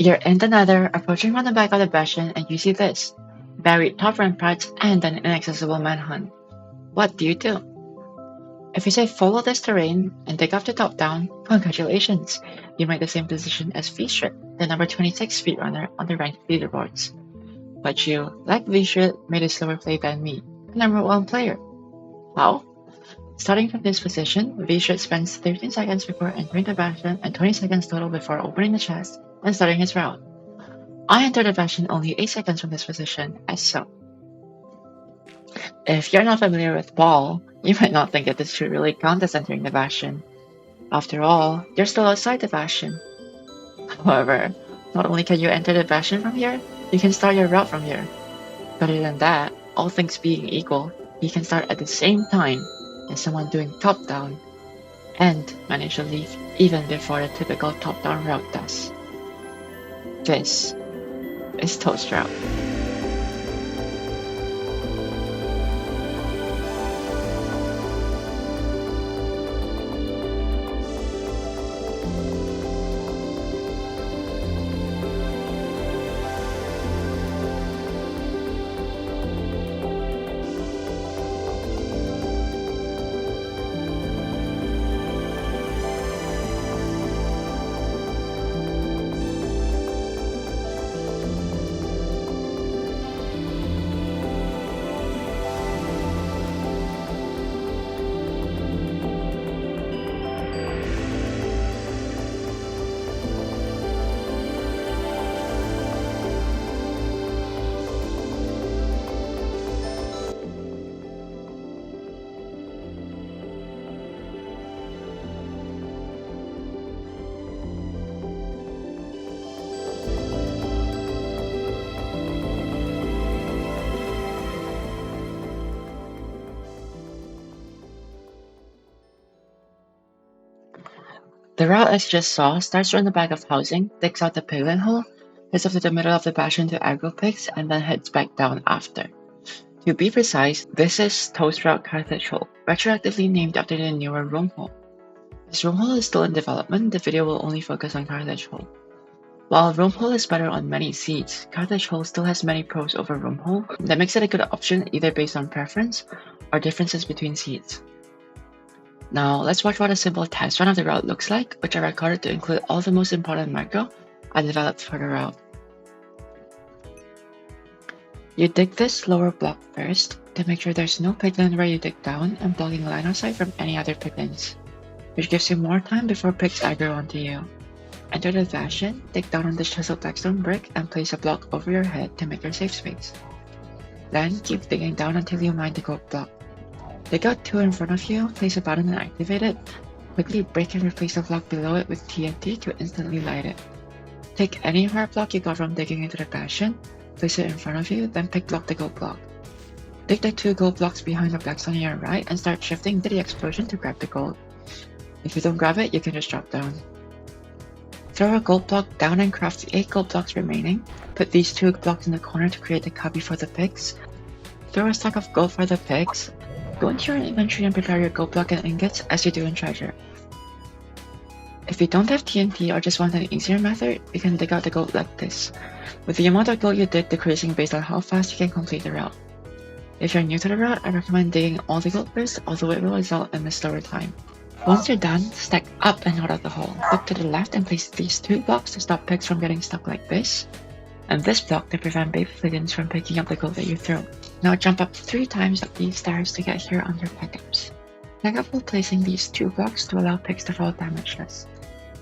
You're in the nether, approaching from the back of the bastion, and you see this. Buried top ramparts and an inaccessible manhunt. What do you do? If you say follow this terrain and dig off the top down, congratulations! You make the same position as V-Shit, the number 26 speedrunner on the ranked leaderboards. But you, like V-Shit, made a slower play than me, the number 1 player. How? Starting from this position, V-Shit spends 13 seconds before entering the bastion and 20 seconds total before opening the chest and starting his route. I entered the bastion only 8 seconds from this position, as so. If you're not familiar with wall, you might not think that this should really count as entering the bastion. After all, you're still outside the bastion. However, not only can you enter the bastion from here, you can start your route from here. Better than that, all things being equal, you can start at the same time as someone doing top-down, and manage to leave even before the typical top-down route does. This is Toast Route. The route as you just saw starts from the back of housing, digs out the piglin hole, heads up to the middle of the bastion to aggro pigs, and then heads back down after. To be precise, this is Toast Route Carthage Hole, retroactively named after the newer room hole. As room hole is still in development, the video will only focus on Carthage Hole. While room hole is better on many seeds, Carthage Hole still has many pros over room hole that makes it a good option either based on preference or differences between seeds. Now, let's watch what a simple test run of the route looks like, which I recorded to include all the most important macro I developed for the route. You dig this lower block first to make sure there's no piglin where you dig down and blocking line of sight from any other piglins, which gives you more time before pigs aggro onto you. Enter the bastion, dig down on this chiseled blackstone brick and place a block over your head to make your safe space. Then keep digging down until you mine the gold block. Dig out 2 in front of you, place a button and activate it. Quickly break and replace the block below it with TNT to instantly light it. Take any hard block you got from digging into the bastion, place it in front of you, then pick block the gold block. Dig the 2 gold blocks behind the blackstone on your right and start shifting to the explosion to grab the gold. If you don't grab it, you can just drop down. Throw a gold block down and craft the 8 gold blocks remaining. Put these 2 blocks in the corner to create the cubby for the pigs. Throw a stack of gold for the pigs. Go into your inventory and prepare your gold block and ingots as you do in treasure. If you don't have TNT or just want an easier method, you can dig out the gold like this, with the amount of gold you dig decreasing based on how fast you can complete the route. If you're new to the route, I recommend digging all the gold first, although it will result in a slower time. Once you're done, stack up and out of the hole. Look to the left and place these 2 blocks to stop pigs from getting stuck like this, and this block to prevent baby piglins from picking up the gold that you throw. Now jump up 3 times up these stairs to get here on your pickups. Stack up while placing these 2 blocks to allow pigs to fall damageless.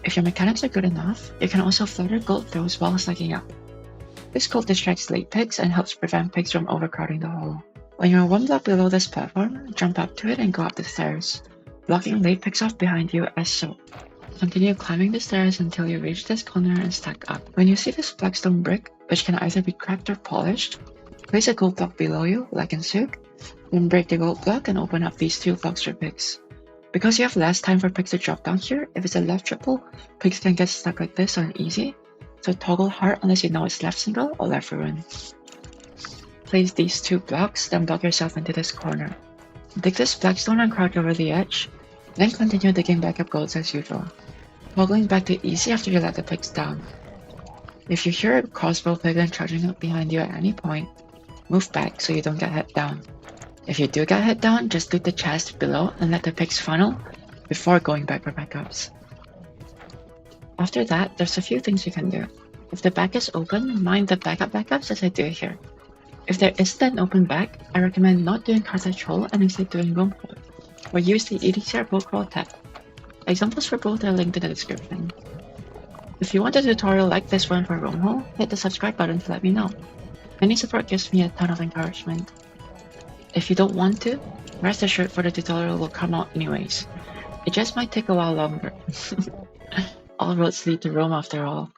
If your mechanics are good enough, you can also flutter gold throws while stacking up. This gold distracts late pigs and helps prevent pigs from overcrowding the hole. When you're 1 block below this platform, jump up to it and go up the stairs, blocking late pigs off behind you as so. Continue climbing the stairs until you reach this corner and stack up. When you see this blackstone brick, which can either be cracked or polished, place a gold block below you, like in Souk, then break the gold block and open up these 2 blocks for pigs. Because you have less time for pigs to drop down here, if it's a left triple, pigs can get stuck like this on easy, so toggle hard unless you know it's left single or left ruin. Place these 2 blocks, then block yourself into this corner. Dig this blackstone and crouch over the edge, then continue digging back up golds as usual, toggling back to easy after you let the pigs down. If you hear a crossbow piglin charging up behind you at any point, move back so you don't get hit down. If you do get hit down, just loot the chest below and let the pigs funnel before going back for backups. After that, there's a few things you can do. If the back is open, mind the backups as I do here. If there isn't an open back, I recommend not doing cartridge hole and instead doing room hole, or use the edcr boatcrawl tab. Examples for both are linked in the description. If you want a tutorial like this one for room hole, hit the subscribe button to let me know. Any support gives me a ton of encouragement. If you don't want to, rest assured for the tutorial will come out anyways. It just might take a while longer. All roads lead to Rome after all.